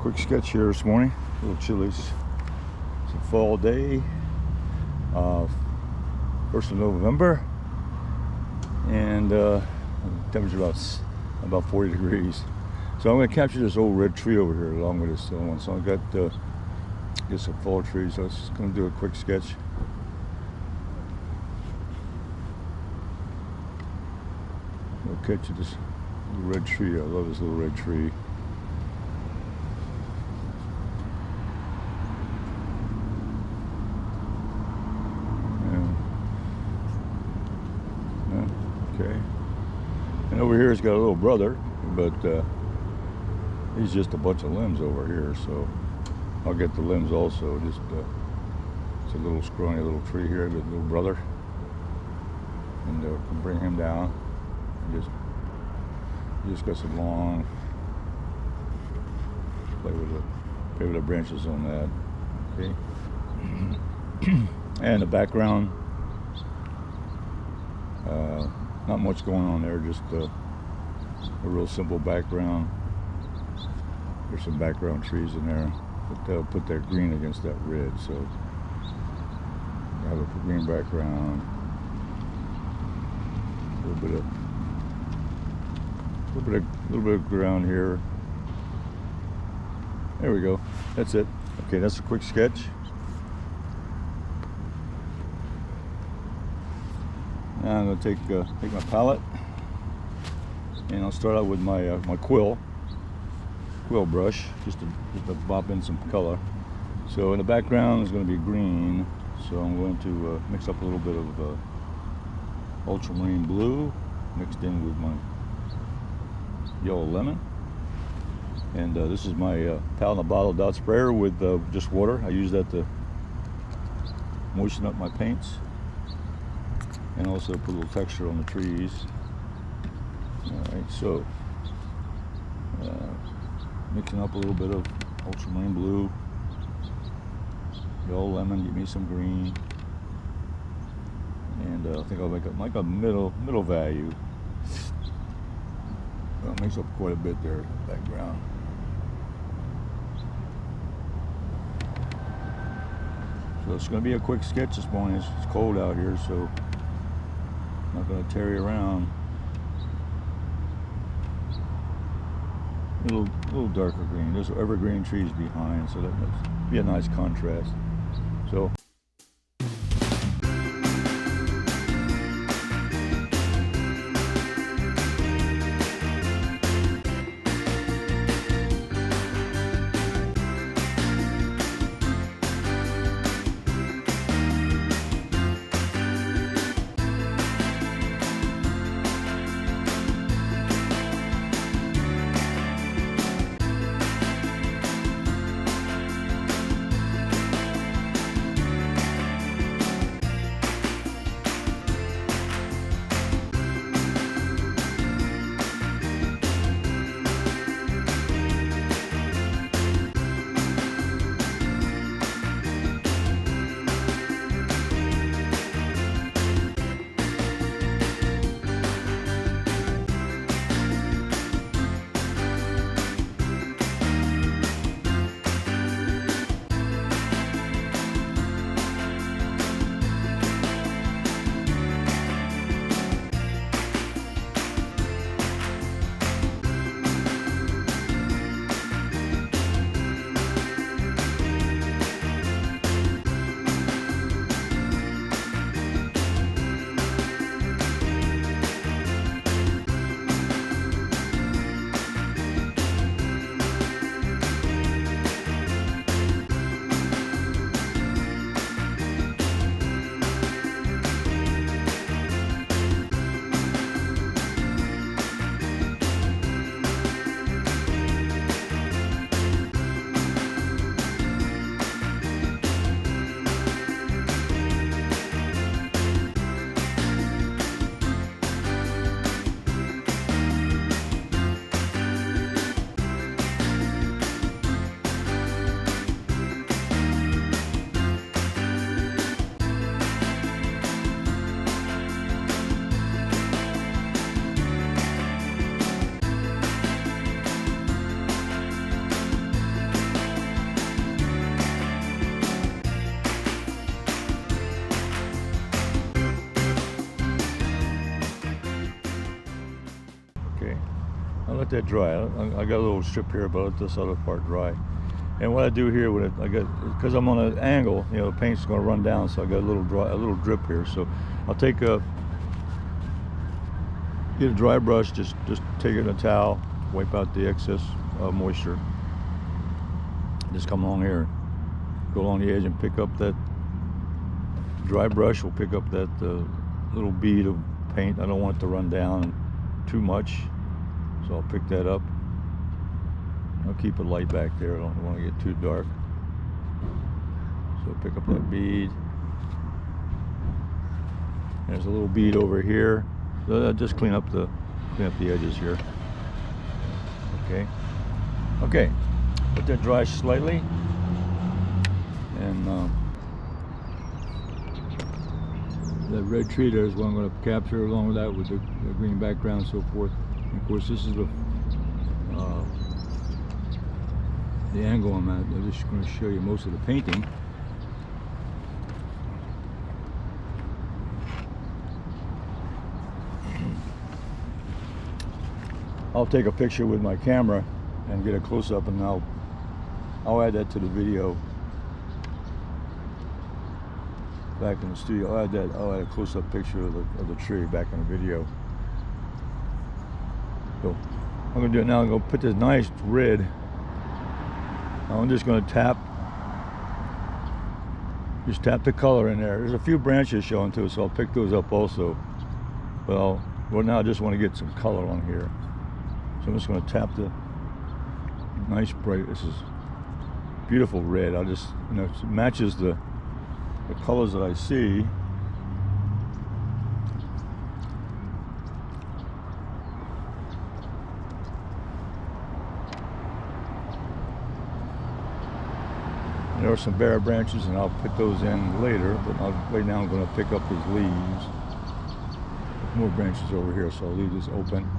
Quick sketch here this morning. A little chilly. It's a fall day, 1st of November, and temperature about 40 degrees. So I'm going to capture this old red tree over here along with this one. So I've got some fall trees. So I was just going to do a quick sketch. I'll catch this little red tree. I love this little red tree. Okay. And over here, it's got a little brother, but he's just a bunch of limbs over here. So I'll get the limbs also. Just it's a little scrawny little tree here, the little brother, and can bring him down. And just got some long. Play with the branches on that. Okay. And the background. Not much going on there, just a real simple background. There's some background trees in there, but they'll put that green against that red, so I have a green background. A little bit of ground here. There we go. That's it. Okay, that's a quick sketch. Now I'm going to take my palette, and I'll start out with my my quill brush, just to bop in some color. So in the background is going to be green, so I'm going to mix up a little bit of ultramarine blue mixed in with my yellow lemon. And this is my palette in a bottle dot sprayer with just water. I use that to moisten up my paints, and also put a little texture on the trees. Alright, so mixing up a little bit of ultramarine blue, yellow lemon, give me some green, and I think I'll make a middle value. I'll mix up quite a bit there in the background. So it's going to be a quick sketch this morning. It's cold out here, so I'm not going to tarry around. A little darker green. There's evergreen trees behind, so that must be a nice contrast. So I'll let that dry. I got a little strip here, but I'll let this other part dry. And what I do here with it, I got, because I'm on an angle, you know, the paint's going to run down, so I got a little drip here. So I'll take get a dry brush, just take it in a towel, wipe out the excess moisture. Just come along here, go along the edge and pick up that dry brush. Will pick up that little bead of paint. I don't want it to run down too much, so I'll pick that up. I'll keep it light back there. I don't want to get too dark. So pick up that bead. There's a little bead over here. So just clean up the edges here. Okay. Okay. Let that dry slightly. And that red tree there is what I'm going to capture along with that, with the green background and so forth. And of course, this is the angle I'm at. I'm just going to show you most of the painting. I'll take a picture with my camera and get a close-up, and I'll add that to the video back in the studio. I'll add a close-up picture of the tree back in the video. So I'm going to do it now. I'm going to put this nice red. I'm just going to tap the color in there. There's a few branches showing too, so I'll pick those up also. Well, now I just want to get some color on here. So I'm just going to tap the nice bright, this is beautiful red. I'll just, you know, it matches the colors that I see. There are some bare branches, and I'll put those in later, but right now I'm going to pick up these leaves. There's more branches over here, so I'll leave this open,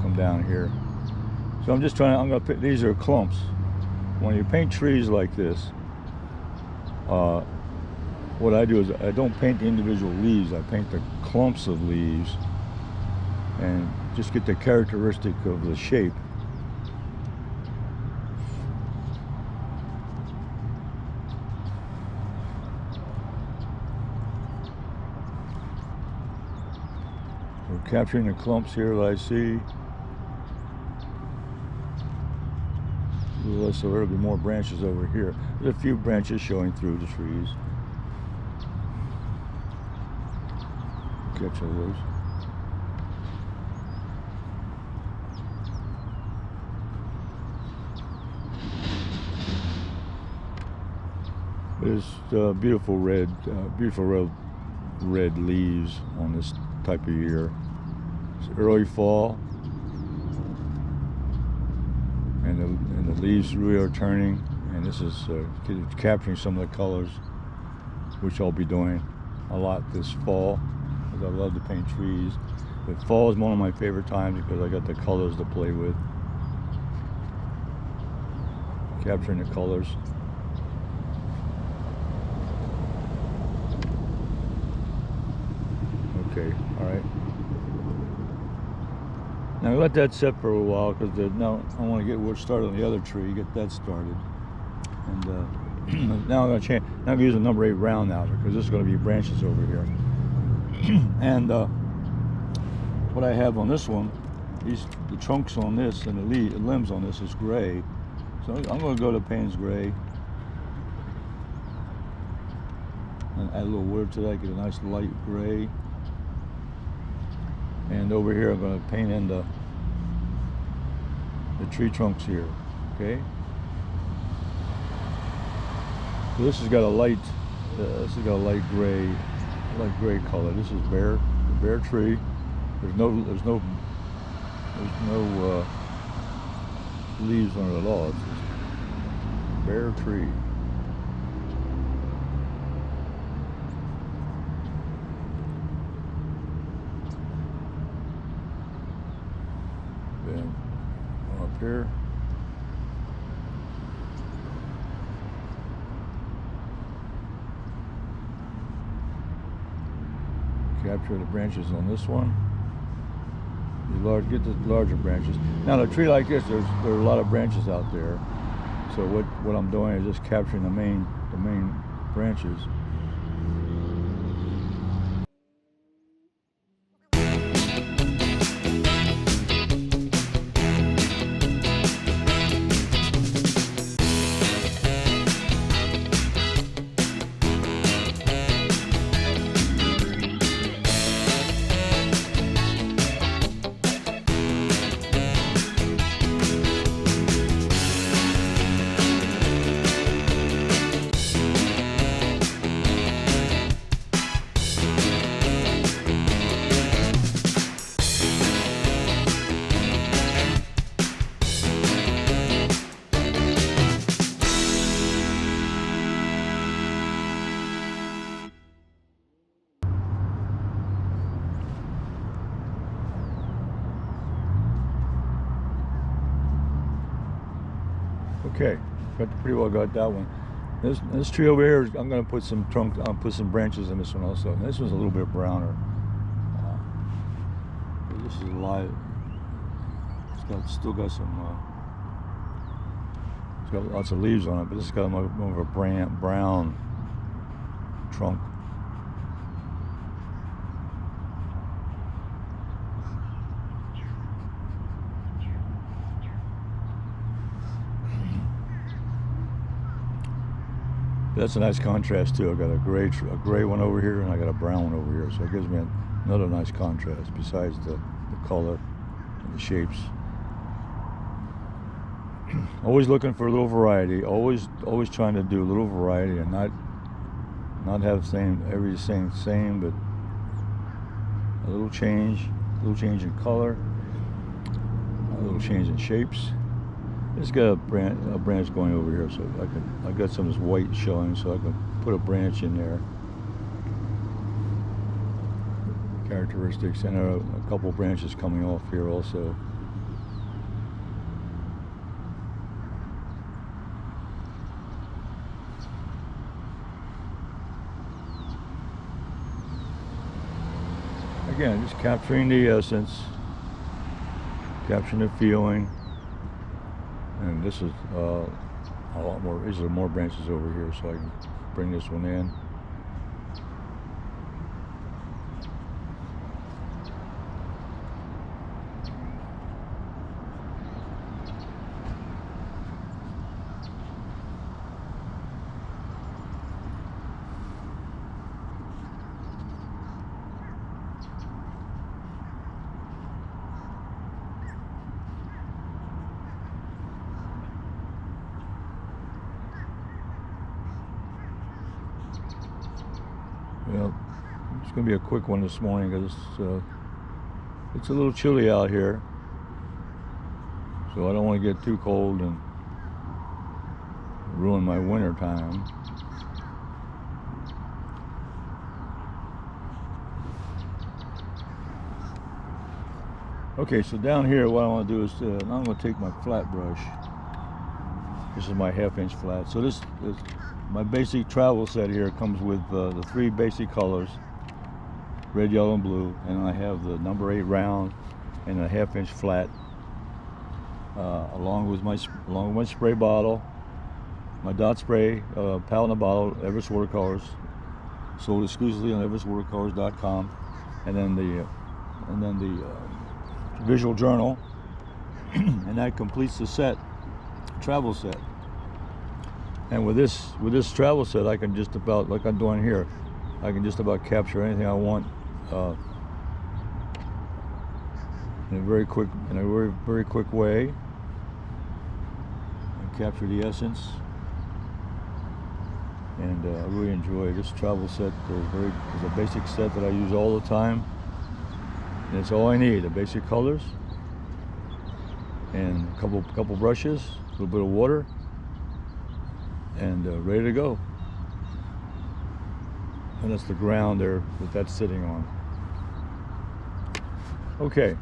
come down here. So I'm just I'm going to put, these are clumps. When you paint trees like this, what I do is I don't paint the individual leaves, I paint the clumps of leaves and just get the characteristic of the shape. So capturing the clumps here that I see. So there'll be more branches over here. There's a few branches showing through the trees. Capture those. There's beautiful red leaves on this type of year. It's early fall. And the leaves really are turning, and this is capturing some of the colors, which I'll be doing a lot this fall, because I love to paint trees. But fall is one of my favorite times because I got the colors to play with. Capturing the colors. Okay, all right. Now let that sit for a while, because now I want to get started on the other tree, get that started. And now I'm going to change. Now I'm going to use a number 8 round now, because this is going to be branches over here. And what I have on this one, the trunks on this and the limbs on this is gray. So I'm going to go to Payne's gray and add a little wood to that, get a nice light gray. And over here I'm going to paint in the tree trunks here. Okay. So this has got a light gray color. This is bare tree. There's no leaves on it at all. It's just bare tree. Then up here. Capture the branches on this one. Get the larger branches. Now, a tree like this, there are a lot of branches out there. So what I'm doing is just capturing the main branches. Okay, pretty well got that one. This tree over here, I'm going to put some put some branches in this one also. And this one's a little bit browner. This is light. Still got some. It's got lots of leaves on it, but this has got more of a brown trunk. That's a nice contrast too. I got a gray one over here, and I got a brown one over here. So it gives me another nice contrast besides the color and the shapes. Always looking for a little variety. Always trying to do a little variety and not have everything same, but a little change in color, a little change in shapes. It's got a branch going over here, so I got some of this white showing, so I can put a branch in there. Characteristics, and a couple branches coming off here also. Again, just capturing the essence, capturing the feeling. And this is a lot more. These are more branches over here, so I can bring this one in. Well, it's going to be a quick one this morning because it's a little chilly out here, so I don't want to get too cold and ruin my winter time. Okay, so down here what I want to do is I'm going to take my flat brush. This is my 1/2-inch flat. So this my basic travel set here comes with the 3 basic colors, red, yellow, and blue, and I have the number 8 round and a 1/2-inch flat, along with my spray bottle, my dot spray palette in a bottle, Everett Watercolors, sold exclusively on everettwatercolors.com, and then the visual journal, and that completes the set, travel set. And with this travel set, I can just about, like I'm doing here, I can just about capture anything I want in a very quick way, and capture the essence. And I really enjoy this travel set. It's a basic set that I use all the time, and it's all I need: the basic colors and a couple brushes, a little bit of water, and ready to go. And that's the ground there that's sitting on. Okay,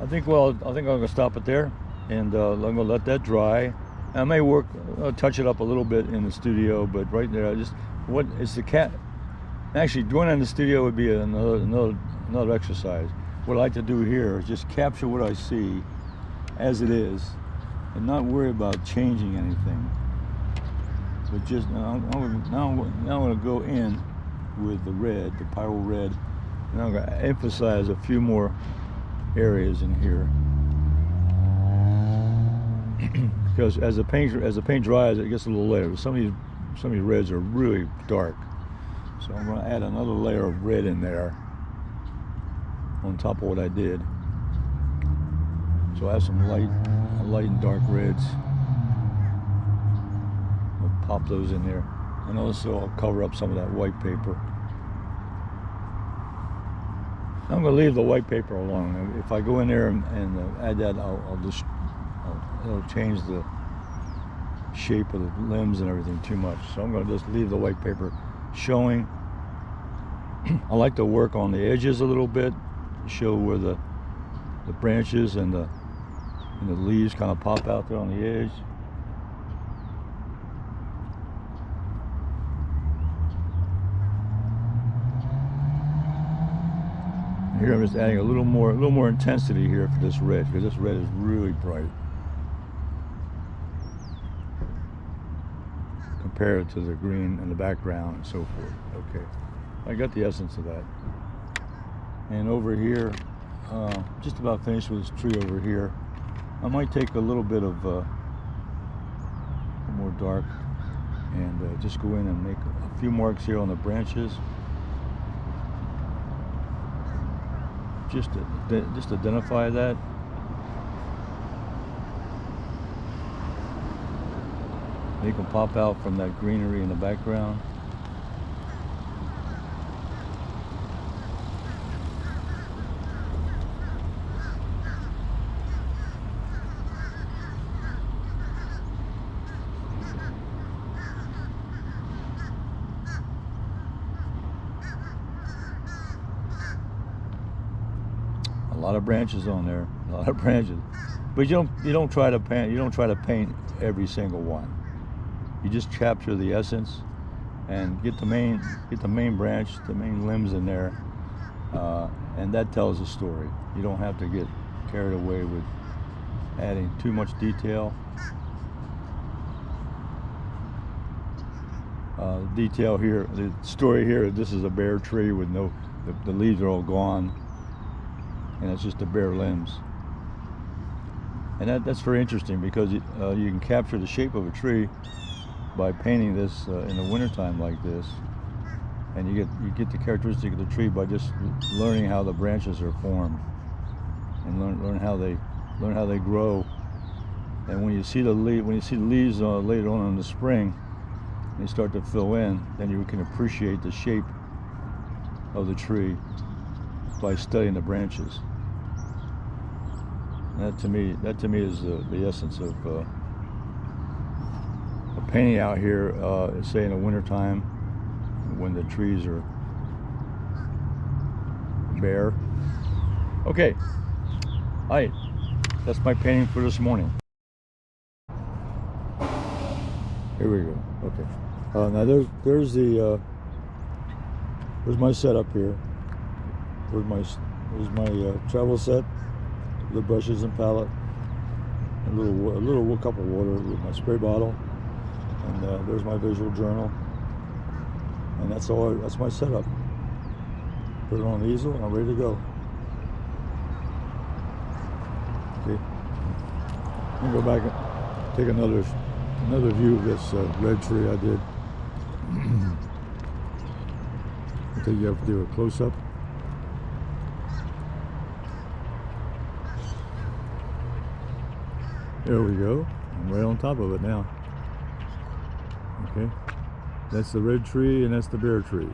I think I'm gonna stop it there, and I'm gonna let that dry. I may touch it up a little bit in the studio, but right there, it's the cat. Actually, doing it in the studio would be another exercise. what I like to do here is just capture what I see as it is and not worry about changing anything. But just now I'm going to go in with the red, the pyro red, and I'm going to emphasize a few more areas in here. Because as the paint dries, it gets a little lighter. Some of these reds are really dark, so I'm going to add another layer of red in there on top of what I did. So I have some light and dark reds. I'll pop those in there, and also I'll cover up some of that white paper. I'm going to leave the white paper alone. If I go in there and add that, it'll change the shape of the limbs and everything too much. So I'm going to just leave the white paper showing. I like to work on the edges a little bit, show where the branches and the leaves kind of pop out there on the edge. Here I'm just adding a little more intensity here for this red, because this red is really bright compared to the green in the background and so forth. Okay, I got the essence of that. And over here, just about finished with this tree over here. I might take a little bit of more dark and just go in and make a few marks here on the branches. Just identify that. Make them pop out from that greenery in the background. A lot of branches on there, a lot of branches, but you don't try to paint every single one. You just capture the essence and get the main branch, the main limbs in there, and that tells a story. You don't have to get carried away with adding too much detail. Detail here, the story here. This is a bare tree with the leaves are all gone. And it's just the bare limbs, and that's very interesting, because you can capture the shape of a tree by painting this in the wintertime like this, and you get the characteristic of the tree by just learning how the branches are formed and learn how they grow. And when you see the leaves later on in the spring, and they start to fill in, then you can appreciate the shape of the tree by studying the branches. That to me is the essence of painting out here, say in the winter time when the trees are bare. Okay, all right, that's my painting for this morning. Here we go. Okay, now there's my setup here. There's my travel set, the brushes and palette, a little cup of water with my spray bottle, and there's my visual journal, and that's all. That's my setup. Put it on the easel, and I'm ready to go. Okay, I'm gonna go back and take another view of this red tree I did. I think you have to do a close-up. There we go. I'm right on top of it now. Okay, that's the red tree and that's the bare tree.